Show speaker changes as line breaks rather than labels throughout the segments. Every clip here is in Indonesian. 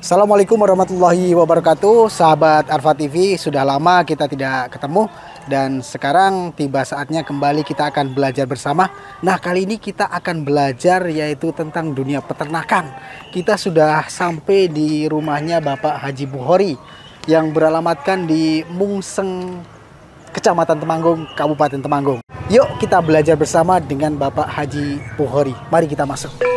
Assalamualaikum warahmatullahi wabarakatuh. Sahabat Arfa TV, sudah lama kita tidak ketemu dan sekarang tiba saatnya kembali kita akan belajar bersama. Nah, kali ini kita akan belajar yaitu tentang dunia peternakan. Kita sudah sampai di rumahnya Bapak Haji Bukhori yang beralamatkan di Mungseng, Kecamatan Temanggung, Kabupaten Temanggung. Yuk kita belajar bersama dengan Bapak Haji Bukhori. Mari kita masuk.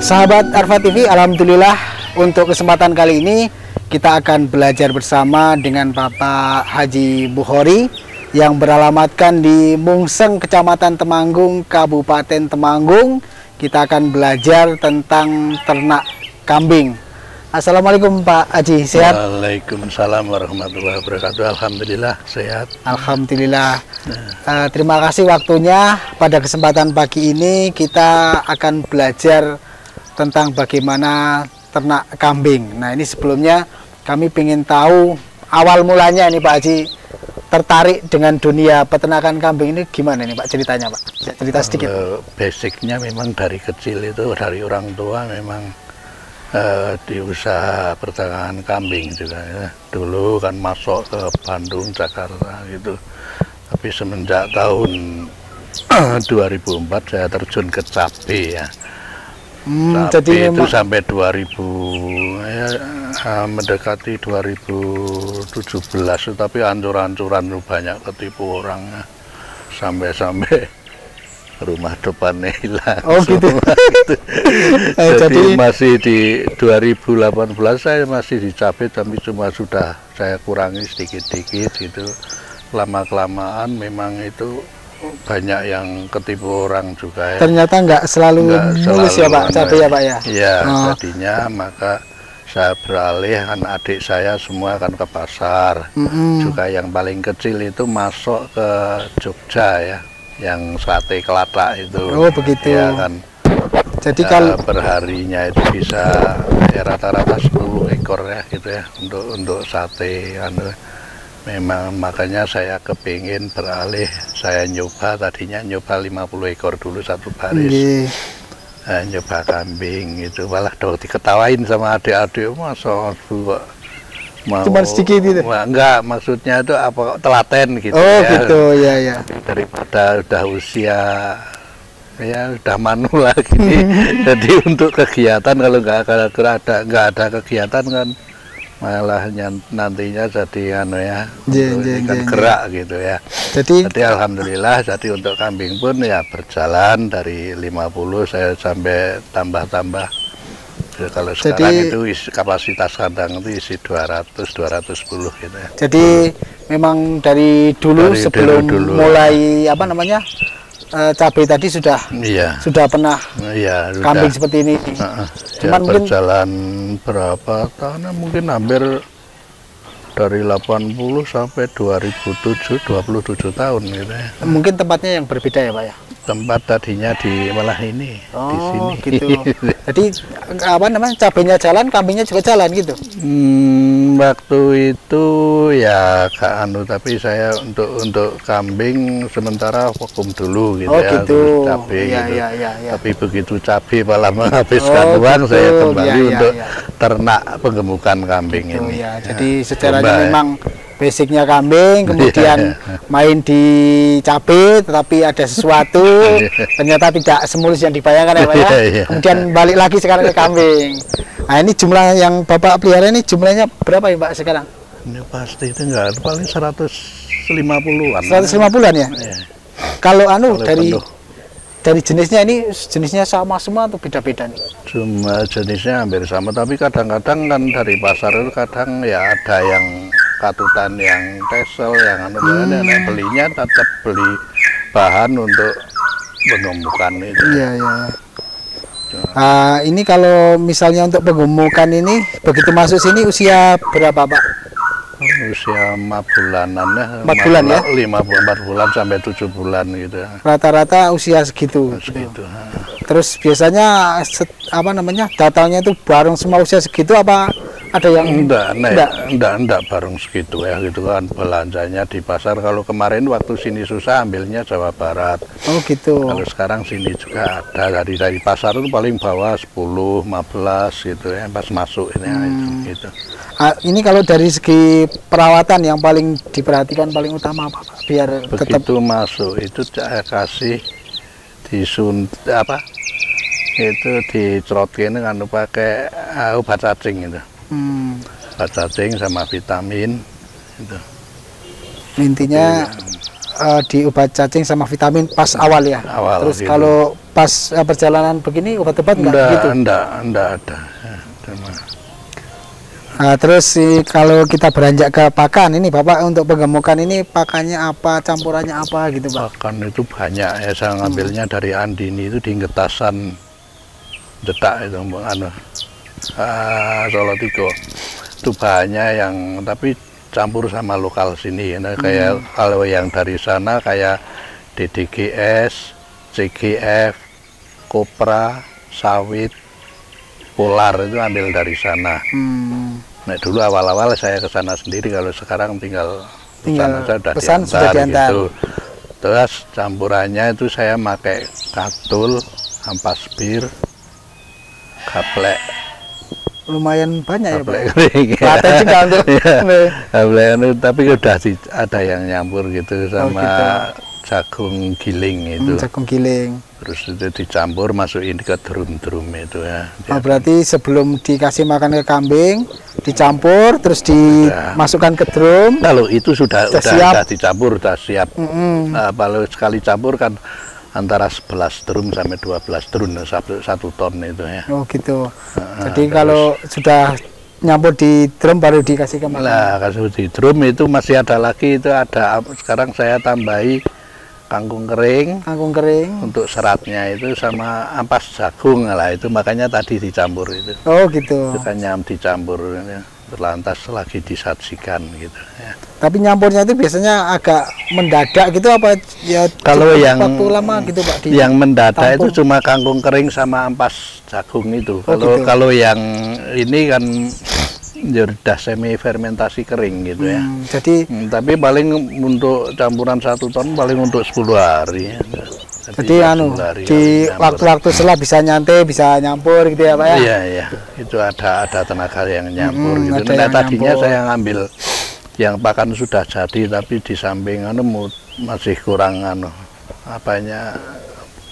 Sahabat Arfa TV, alhamdulillah untuk kesempatan kali ini kita akan belajar bersama dengan Bapak Haji Bukhori yang beralamatkan di Mungseng, Kecamatan Temanggung, Kabupaten Temanggung. Kita akan belajar tentang ternak kambing. Assalamualaikum Pak Haji, sehat?
Waalaikumsalam warahmatullahi wabarakatuh. Alhamdulillah sehat.
Alhamdulillah. Terima kasih waktunya. Pada kesempatan pagi ini kita akan belajar tentang bagaimana ternak kambing. Nah, ini sebelumnya kami ingin tahu awal mulanya ini Pak Haji tertarik dengan dunia peternakan kambing ini gimana nih Pak, ceritanya Pak? Cerita sedikit.
Basicnya memang dari kecil itu dari orang tua memang di usaha peternakan kambing juga ya. Dulu kan masuk ke Bandung, Jakarta gitu. Tapi semenjak tahun 2004 saya terjun ke cabai ya.
Jadi
itu sampai 2000 ya, mendekati 2017, tapi ancur-ancuran banyak ketipu orang sampai rumah depannya hilang.
Oh gitu.
Jadi masih di 2018 saya masih di cabai, tapi cuma sudah saya kurangi sedikit-sedikit gitu. Lama-kelamaan memang itu banyak yang ketipu orang juga ya. Ternyata nggak selalu mulus ya Pak, cabai ya Pak ya? Iya, jadinya maka saya beralih, kan adik saya semua kan ke pasar. Juga yang paling kecil itu masuk ke Jogja ya, yang sate kelatak itu. Oh begitu. Ya kan. Jadi kalau perharinya itu bisa ya rata-rata 10 ekor ya gitu ya untuk sate anu. Memang makanya saya kepingin beralih, saya tadinya nyoba 50 ekor dulu satu baris. Nyoba kambing itu, malah diketawain sama adik-adik, masa mau cuma sedikit gitu? Enggak, maksudnya itu apa telaten gitu. Oh ya. Gitu, ya ya. Daripada udah usia ya udah manula gini. Jadi untuk kegiatan kalau nggak ada kegiatan kan malah nantinya jadi anu ya, gerak gitu ya. Jadi alhamdulillah, jadi untuk kambing pun ya berjalan dari 50 saya sampai tambah-tambah. Kalau sekarang itu kapasitas kandang itu isi 210 gitu ya. Jadi memang dari dulu sebelum mulai apa namanya
cabai tadi sudah pernah kambing seperti ini.
Cuman mungkin berjalan berapa tahun? Mungkin hampir dari 80 sampai 2007, 27 tahun gitu ya.
Mungkin tempatnya yang berbeda ya Pak ya?
Tempat tadinya di malah ini, di sini.
Gitu. Jadi apa namanya, cabainya jalan, kambingnya juga jalan gitu?
Waktu itu ya tapi saya untuk kambing sementara vakum dulu gitu
gitu.
Cabai
ya,
gitu.
Ya.
Tapi begitu cabai malah menghabiskan uang, saya kembali untuk ternak penggemukan kambing
gitu,
ini.
Ya. Jadi sejarahnya memang basicnya kambing, kemudian main di cabai, tetapi ada sesuatu ternyata tidak semulus yang dibayangkan ya Pak ya. Kemudian balik lagi sekarang ke kambing. Nah ini jumlah yang Bapak pelihara ini jumlahnya berapa ya Pak sekarang?
Ini pasti itu enggak, paling 150-an.
150-an ya?
Ya.
Kalau dari jenisnya ini, jenisnya sama semua atau beda-beda nih?
Cuma jenisnya hampir sama, tapi kadang-kadang kan dari pasar itu kadang ya ada yang katutan, yang tesel, yang belinya tetap beli bahan untuk penggemukan itu.
Iya. Ini kalau misalnya untuk penggemukan ini, begitu masuk sini usia berapa Pak?
Usia 4 bulanan ya.
4 bulan ya?
4 bulan sampai 7 bulan gitu.
Rata-rata usia segitu.
Segitu.
Terus biasanya datangnya itu bareng semua usia segitu apa ada yang
enggak bareng segitu ya gitu kan, belanjanya di pasar. Kalau kemarin waktu sini susah ambilnya Jawa Barat.
Oh gitu.
Kalau sekarang sini juga ada, dari pasar itu paling bawah 10, 15 gitu ya pas masuk ini gitu.
Ini kalau dari segi perawatan yang paling diperhatikan paling utama apa Pak? Biar
begitu masuk itu saya kasih itu dicerotkin kan pakai obat cacing itu. Obat cacing sama vitamin itu. Intinya
di obat cacing sama vitamin pas awal ya. Terus gitu. Kalau pas perjalanan begini obat-obat enggak gitu? Enggak ada. Terus kalau kita beranjak ke pakan ini Bapak, untuk penggemukan ini pakannya apa, campurannya apa gitu Pak?
Pakan itu banyak ya, saya ngambilnya dari Andini itu di Ngetasan Detak itu Solo Tigo. Itu banyak yang tapi campur sama lokal sini ya. Kayak kalau yang dari sana kayak DDGS, CGF, Kopra, Sawit, Polar itu ambil dari sana. Nah dulu awal-awal saya ke sana sendiri, kalau sekarang tinggal pesan sudah diantar gitu. Terus campurannya itu saya pakai katul, ampas bir, gaplek.
Lumayan banyak
gaplek
ya Pak?
Kering,
Paten juga untuk
gaplek tapi udah ada yang nyampur gitu sama jagung giling itu.
Jagung giling.
Terus itu dicampur, masukin ke drum-drum itu ya.
Berarti sebelum dikasih makan ke kambing, dicampur, terus dimasukkan ke drum.
Kalau itu sudah dicampur, sudah siap. Kalau sekali campur kan antara 11 drum sampai 12 drum, 1 ton itu ya.
Oh gitu. Jadi kalau sudah nyampur di drum baru dikasih ke makan.
Nah, kalau di drum itu masih ada lagi, itu ada, sekarang saya tambahi kangkung kering untuk seratnya itu sama ampas jagung lah, itu makanya tadi dicampur itu.
Oh gitu.
Itu kan dicampur ya, terlantas lagi disajikan gitu ya.
Tapi nyampurnya itu biasanya agak mendadak gitu apa ya?
Kalau yang
waktu lama gitu Pak?
Yang mendadak itu cuma kangkung kering sama ampas jagung itu. Kalau yang ini kan sudah semi fermentasi kering gitu ya.
Jadi
tapi paling untuk campuran 1 ton paling untuk 10 hari.
Jadi di waktu-waktu setelah bisa nyantai, bisa nyampur gitu ya Pak ya?
Iya. Itu ada tenaga yang nyampur gitu. Nah tadinya saya ngambil yang pakan sudah jadi, tapi di samping masih kurang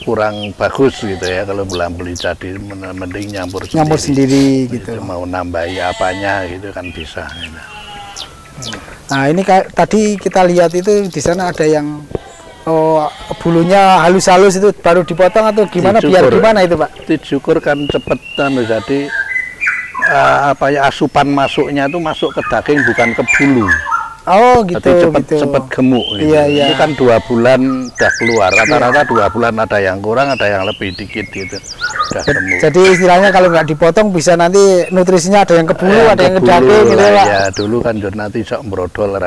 kurang bagus gitu ya, kalau beli jadi mending nyampur
sendiri gitu.
Mau nambahi apanya gitu kan bisa gitu.
Nah ini tadi kita lihat itu di sana ada yang bulunya halus-halus itu baru dipotong atau gimana? Biar gimana itu Pak?
Dicukur kan cepet jadi asupan masuknya itu masuk ke daging bukan ke bulu.
Oh gitu.
Jadi cepet gemuk. Gitu.
Iya, iya.
Itu kan 2 bulan udah keluar. Rata-rata 2 bulan, ada yang kurang, ada yang lebih dikit gitu. Udah gemuk.
Jadi istilahnya kalau nggak dipotong bisa nanti nutrisinya ada yang kebulu, ada yang ke daging gitu ya Pak.
Ya dulu kan nanti sok brodol.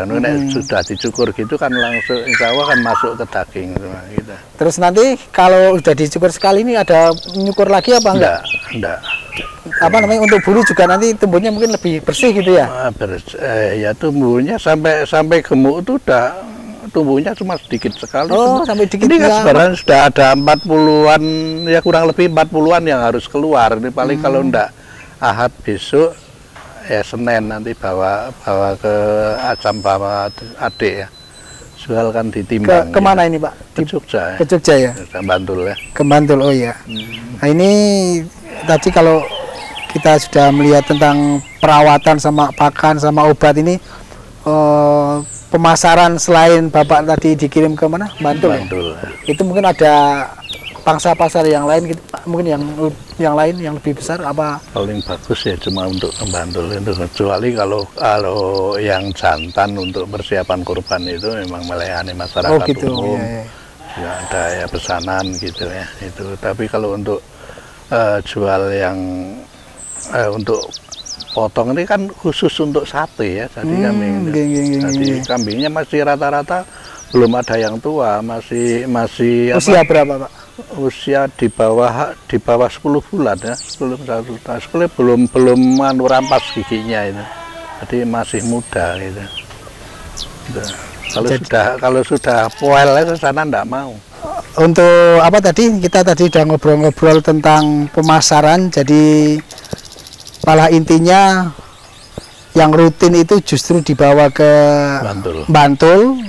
Sudah dicukur gitu kan langsung insya Allah kan masuk ke daging gitu.
Terus nanti kalau udah dicukur sekali ini ada nyukur lagi apa enggak?
Enggak.
Apa namanya, untuk bulu juga nanti tumbuhnya mungkin lebih bersih gitu ya?
Ya tumbuhnya sampai gemuk itu udah tumbuhnya cuma sedikit sekali.
Oh, sampai dikit.
Ini kan sebenarnya sudah ada 40-an, ya kurang lebih 40-an yang harus keluar. Ini paling kalau enggak Ahad besok, ya Senin nanti bawa ke Acam, bawa adik ya. Soal kan ditimbang.
Kemana ini Pak?
Ke Jogja.
Ke Jogja ya?
Ke Bantul ya. Ke
Bantul, oh iya. Nah ini tadi kalau kita sudah melihat tentang perawatan sama pakan sama obat ini, pemasaran selain Bapak tadi dikirim ke mana? Bantul.
Bantul.
Ya? Itu mungkin ada pangsa pasar yang lain gitu, mungkin yang lain yang lebih besar apa?
Paling bagus ya cuma untuk Bantul itu, kecuali kalau yang jantan untuk persiapan kurban itu memang melayani masyarakat
gitu,
umum.
iya.
Ya ada ya pesanan gitu ya itu. Tapi kalau untuk jual yang untuk potong ini kan khusus untuk sate ya, jadi kambing. Jadi kambingnya masih rata-rata belum ada yang tua, masih
usia berapa Pak?
Usia di bawah 10 bulan ya, belum rampas giginya itu, jadi masih muda gitu. Kalau sudah poel ke sana enggak mau.
Untuk apa tadi, kita tadi udah ngobrol-ngobrol tentang pemasaran, jadi malah intinya yang rutin itu justru dibawa ke Bantul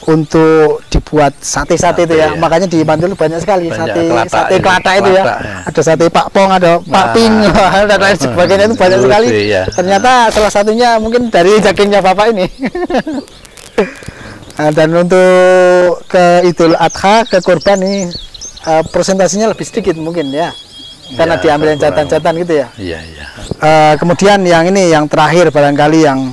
untuk dibuat sate-sate itu ya. Makanya di Bantul banyak sekali sate kelata itu ya. Ada sate Pak Pong, ada Pak Ping, dan lain sebagainya, itu banyak sekali. Ternyata salah satunya mungkin dari dagingnya Bapak ini. Dan untuk ke Idul Adha, ke kurban ini presentasinya lebih sedikit mungkin ya, karena diambil yang jantan-jantan gitu ya.
Iya, iya.
Kemudian yang ini yang terakhir barangkali yang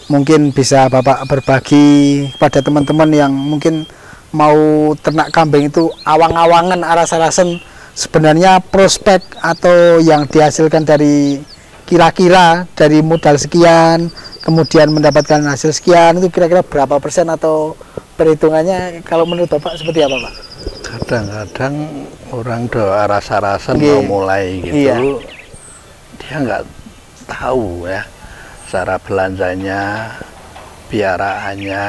mungkin bisa Bapak berbagi pada teman-teman yang mungkin mau ternak kambing itu awang-awangan, aras-arasan, sebenarnya prospek atau yang dihasilkan dari kira-kira dari modal sekian kemudian mendapatkan hasil sekian, itu kira-kira berapa persen atau perhitungannya kalau menurut Bapak seperti apa Pak?
Kadang-kadang orang doa rasa-rasan mau mulai gitu, dia nggak tahu ya cara belanjanya, piaraannya,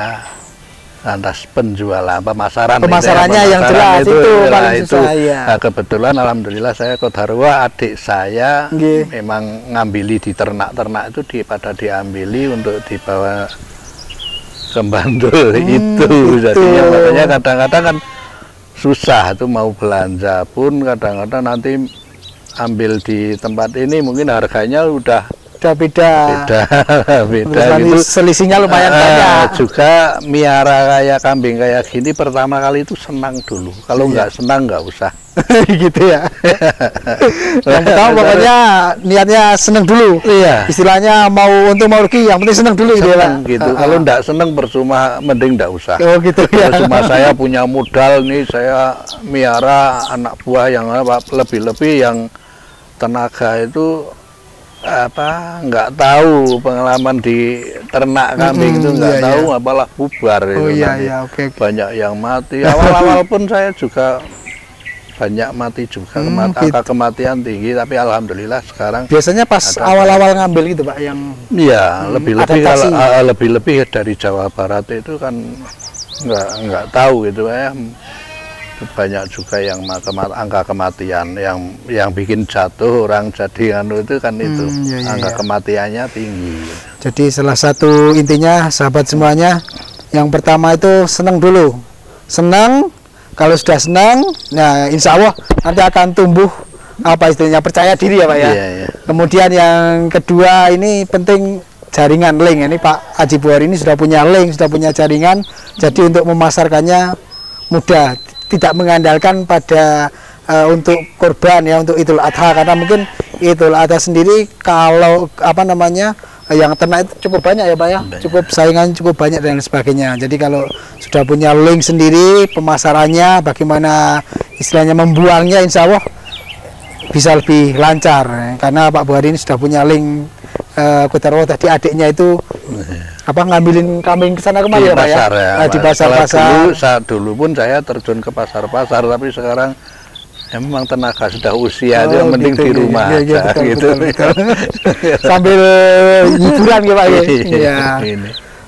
lantas penjualan, pemasarannya
yang jelas itu paling susah ya.
Nah, kebetulan alhamdulillah saya kodarwa, adik saya memang ngambili di ternak-ternak itu pada diambili untuk dibawa ke Bantul itu. Jadi makanya kadang-kadang kan susah tuh mau belanja pun, kadang-kadang nanti ambil di tempat ini mungkin harganya udah
beda.
Itu
selisihnya lumayan banyak.
Juga miara kayak kambing kayak gini pertama kali itu senang dulu. Kalau nggak senang nggak usah.
Gitu ya. Yang pertama pokoknya niatnya senang dulu.
Iya.
Istilahnya mau untung mau rugi, yang penting senang dulu
gitu. Kalau nggak senang percuma, mending nggak usah.
Oh gitu ya.
Cuma saya punya modal nih, saya miara anak buah yang lebih-lebih yang tenaga itu nggak tahu, pengalaman di ternak kambing itu nggak tahu, apalah bubar itu. Banyak yang mati. Awal-awal pun saya juga banyak mati juga, angka kematian tinggi, tapi alhamdulillah sekarang.
Biasanya pas awal-awal ngambil gitu Pak, yang
lebih-lebih dari Jawa Barat itu kan nggak tahu gitu ya. Banyak juga yang angka kematian yang bikin jatuh orang jadi itu kan itu angka kematiannya tinggi.
Jadi salah satu intinya sahabat semuanya, yang pertama itu senang dulu, kalau sudah senang, nah insya Allah nanti akan tumbuh apa istilahnya, percaya diri ya Pak ya. Kemudian yang kedua ini penting jaringan link. Ini Pak Haji Buhori ini sudah punya link, sudah punya jaringan, jadi untuk memasarkannya mudah. Tidak mengandalkan pada untuk kurban ya, untuk Idul Adha, karena mungkin Idul Adha sendiri kalau yang ternak itu cukup banyak ya Pak ya, cukup saingan cukup banyak dan sebagainya. Jadi kalau sudah punya link sendiri pemasarannya, bagaimana istilahnya membuangnya, insya Allah bisa lebih lancar. Karena Pak Buhari ini sudah punya link Kodarwo tadi adiknya itu apa ngambilin kambing ke sana kemari ya Pak ya? Di pasar-pasar.
Dulu pun saya terjun ke pasar-pasar, tapi sekarang ya memang tenaga sudah usia, yang penting di rumah aja gitu. Betul.
Sambil hiburan ya Pak ya.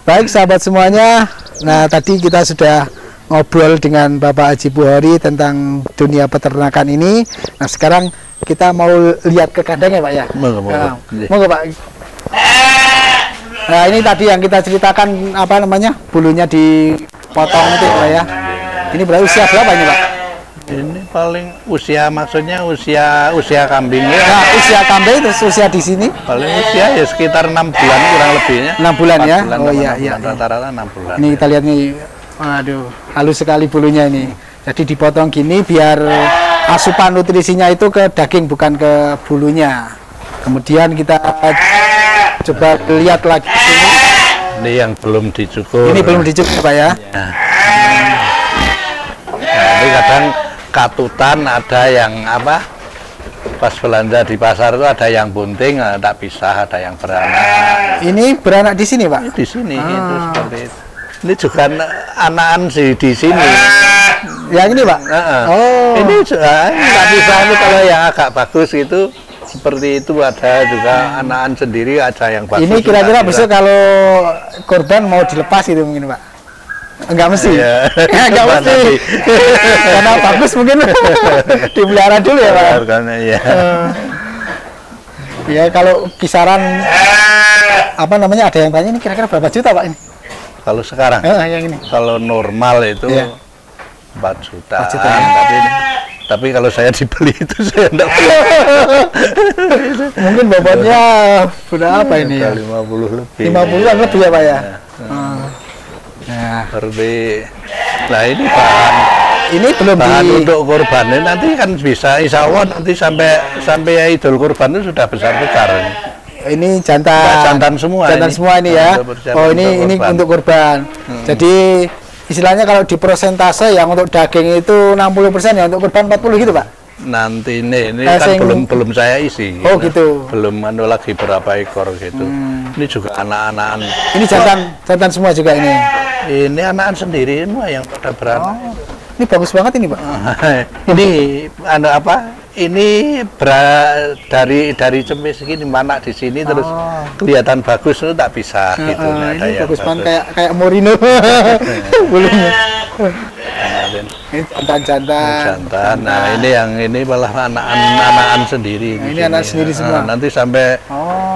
Baik sahabat semuanya, nah tadi kita sudah ngobrol dengan Bapak Haji Buhari tentang dunia peternakan ini. Nah sekarang kita mau lihat ke kandangnya Pak ya. Monggo Pak. Nah ini tadi yang kita ceritakan apa namanya, bulunya dipotong itu Pak ya. Ini berarti usia berapa ini Pak?
Ini paling usia, maksudnya usia kambingnya.
Nah, usia kambing itu usia di sini?
Paling usia ya sekitar 6 bulan kurang lebihnya.
6 bulan ya?
Bulan,
oh iya.
Rata-rata 6 bulan.
Ini kita lihat nih, waduh, halus sekali bulunya ini. Jadi dipotong gini biar asupan nutrisinya itu ke daging bukan ke bulunya. Kemudian kita coba lihat lagi sini.
Ini yang belum dicukur.
Ini belum dicukur Pak ya?
Nah, ini kadang katutan, ada yang apa, pas belanja di pasar itu ada yang bunting, tak pisah, ada yang beranak.
Ini beranak di sini Pak?
Di sini itu seperti itu. Ini juga anakan sih di sini.
Yang ini Pak?
Oh. Ini juga tak pisah, itu kalau yang agak bagus itu seperti itu, ada juga anakan sendiri, ada yang bagus.
Ini kira-kira besok kalau korban mau dilepas itu mungkin Pak? Enggak mesti. Iya. Enggak mesti. Karena bagus mungkin dipelihara dulu ya Pak.
Ya.
Ya kalau kisaran apa namanya, ada yang tanya ini kira-kira berapa juta Pak ini?
Kalau sekarang?
Yang ini.
Kalau normal itu 4 juta. Tapi kalau saya dibeli itu saya enggak beli.
Mungkin bobotnya berapa ini ya?
50 lebih.
50-an lebih ya Pak ya?
Nah ini bahan.
Ini belum
bahan untuk kurbannya nanti kan bisa, insya Allah nanti sampai Idul Kurban itu sudah besar-besar.
Ini jantan
semua.
Jantan semua ini ya. Oh ini untuk kurban. Jadi istilahnya kalau di persentase yang untuk daging itu 60%, ya untuk kurban 40 gitu Pak?
Nanti ini kan belum saya isi.
Oh gitu.
Belum lagi berapa ekor gitu. Ini juga anak-anakan.
Ini jantan semua juga ini.
Ini anakan sendiri semua yang pada beranak.
Ini bagus banget ini Pak.
Ini apa? Ini dari Cemis segini, mana di sini terus kelihatan bagus itu tak bisa gitu.
Ini bagus banget kayak Morino. Bulunya. Ini jantan.
Nah ini malah anakan sendiri.
Nah, ini anak sendiri semua.
Nanti sampai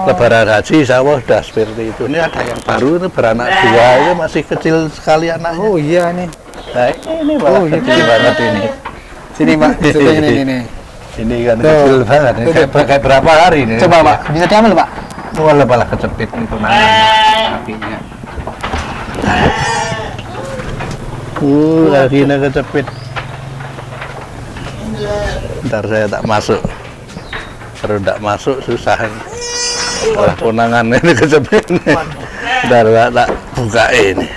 Lebaran Haji, insya Allah sudah seperti itu. Ini ada yang baru itu beranak 2, itu masih kecil sekali anaknya.
Oh iya nih.
Nah ini malah kecil banget ini.
Sini Pak, ini.
Ini kan kecil banget. Ini kayak berapa hari ini?
Coba Pak, bisa diambil Pak.
Malah kecepit itu kakinya. Kakinya kecepit. Ntar saya tak masuk. Kalau tidak masuk susah. Wah, konangan ini kecepit. Ntar tak buka ini.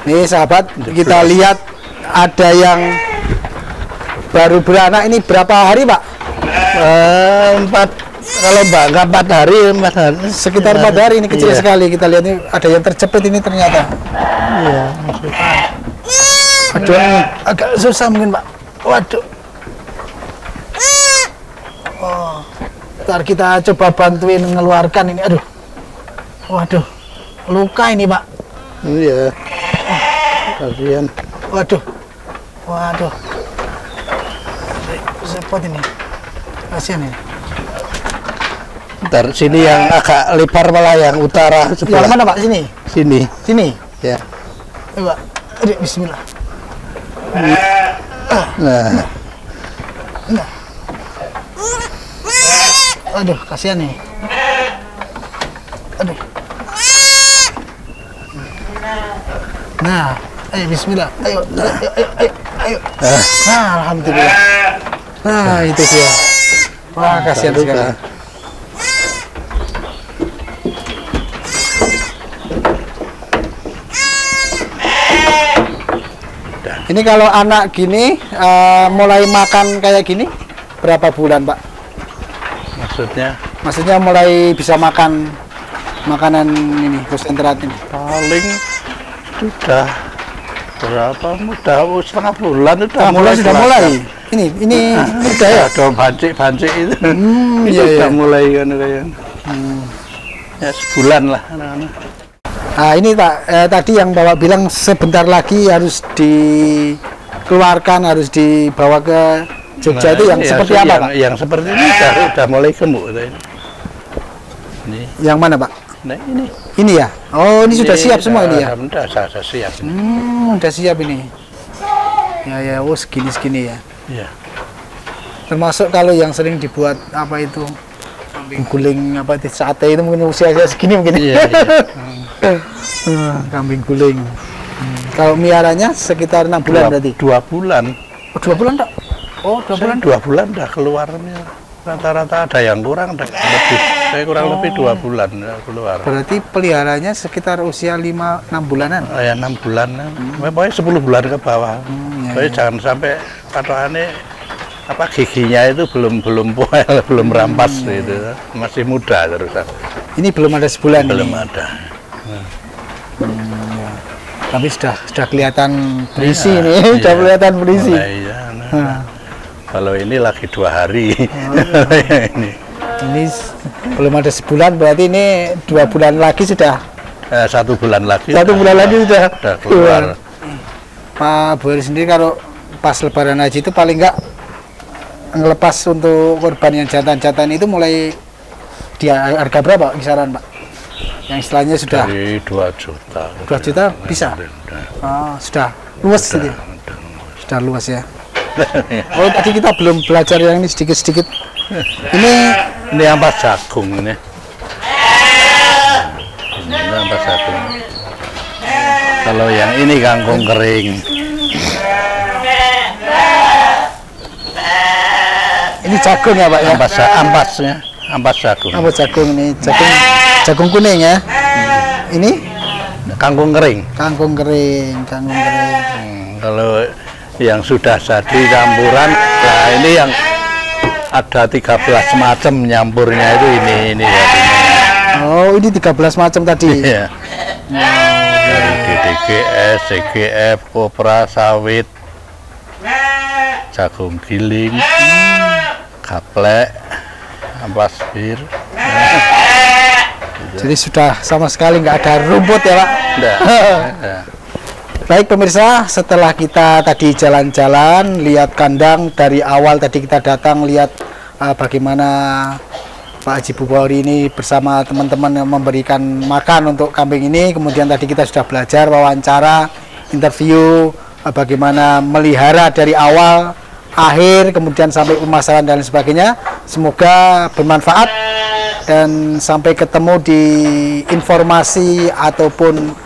Nih sahabat, kita lihat ada yang baru beranak. Ini berapa hari Pak?
4. Kalau nggak 4 hari,
sekitar 4 hari. Ini kecil sekali. Kita lihat ini ada yang terjepit ini ternyata.
Iya.
Aduh, agak susah mungkin Pak. Waduh. Ntar kita coba bantuin mengeluarkan ini. Aduh. Waduh. Luka ini Pak.
Iya. Kasihan.
Waduh. Repot ini. Kasihan ini.
Ntar sini yang agak lebar malah yang utara sebelah.
Yang mana Pak? Sini. Sini.
Ya.
Ayo Pak. Aduh, bismillah.
Nah.
Aduh, kasihan nih. Aduh. Nah, ayo bismillah. Ayo. Nah, alhamdulillah. Nah, itu dia. Wah, kasihan sekali. Ini kalau anak gini mulai makan kayak gini berapa bulan, Pak? Maksudnya mulai bisa makan makanan ini konsentrat ini?
Paling sudah berapa? Udah setengah bulan
sudah mulai. Ini udah ya?
Ada bancik itu. Itu
iya,
sudah mulai kan kayak. Ya sebulan lah anak-anak.
Nah ini Pak, tadi yang Bapak bilang sebentar lagi harus dikeluarkan, harus dibawa ke Jogja, itu yang seperti apa Pak?
Yang seperti ini sudah mulai gemuk. Ini.
Yang mana Pak?
Nah ini.
Ini ya? Oh ini sudah siap semua ini ya?
Sudah siap.
Sudah siap ini. Ya, oh segini ya.
Iya.
Termasuk kalau yang sering dibuat apa itu? Guling apa itu sate itu mungkin usia segini mungkin. Iya. Kambing guling. Kalau miaranya sekitar 6 bulan berarti?
2 bulan.
Oh 2 bulan tak? Oh 2 bulan?
2 bulan dah keluarnya. Rata-rata ada yang kurang, ada lebih. Saya kurang lebih 2 bulan keluar.
Berarti peliharanya sekitar usia 5-6 bulanan?
Ya 6 bulan. Pokoknya 10 bulan ke bawah. Pokoknya jangan sampai patokannya apa giginya itu belum poel, belum rampas gitu. Masih muda terus.
Ini belum ada sebulan.
Belum
ini.
ada.
Ya. Tapi sudah kelihatan berisi nih, sudah kelihatan berisi.
Iya. Kalau ini lagi 2 hari.
Ini belum ada sebulan, berarti ini 2 bulan lagi sudah.
1 bulan lagi.
1 bulan lagi sudah
keluar.
Pak Boy sendiri kalau pas Lebaran Haji itu paling enggak ngelepas untuk korban yang jantan-jantan itu mulai di harga berapa kisaran Pak? Yang istilahnya sudah
dari 2 juta.
2 juta bisa? Sudah luas gitu. Sudah luas ya. Oh tadi kita belum belajar yang ini sedikit-sedikit.
Ini ampas jagung ini. Ini ampas jagung. Kalau yang ini kangkung kering.
Ini jagung ya Pak ya?
Ampasnya, ampas jagung.
Ampas jagung ini, jagung kuning ya. Ini
kangkung kering.
Kangkung kering.
Kalau yang sudah jadi campuran, nah ini yang ada 13 macam nyampurnya itu ini ya.
Oh ini 13 macam tadi.
Iya. Dari DDGS, CGF, kopra, sawit, jagung giling, gaplek, ampas bir.
Jadi sudah sama sekali nggak ada rumput ya Pak?
Nggak.
Baik pemirsa, setelah kita tadi jalan-jalan, lihat kandang dari awal tadi kita datang lihat bagaimana Pak Haji Bukhari ini bersama teman-teman yang memberikan makan untuk kambing ini. Kemudian tadi kita sudah belajar wawancara, interview, bagaimana melihara dari awal, akhir, kemudian sampai pemasaran dan sebagainya. Semoga bermanfaat dan sampai ketemu di informasi ataupun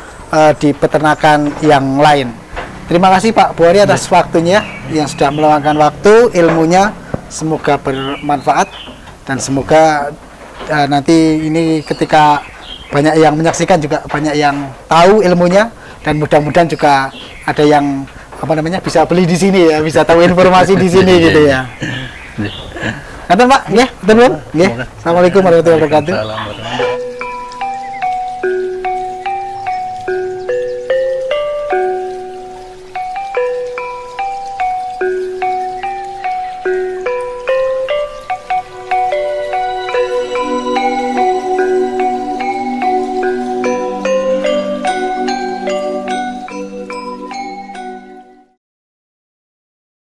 di peternakan yang lain. Terima kasih Pak Bukhari atas waktunya yang sudah meluangkan waktu, ilmunya. Semoga bermanfaat dan semoga nanti ini ketika banyak yang menyaksikan juga banyak yang tahu ilmunya dan mudah-mudahan juga ada yang bisa beli di sini ya, bisa tahu informasi di sini gitu ya. Nanti Pak, ya, betul. Assalamualaikum warahmatullahi wabarakatuh.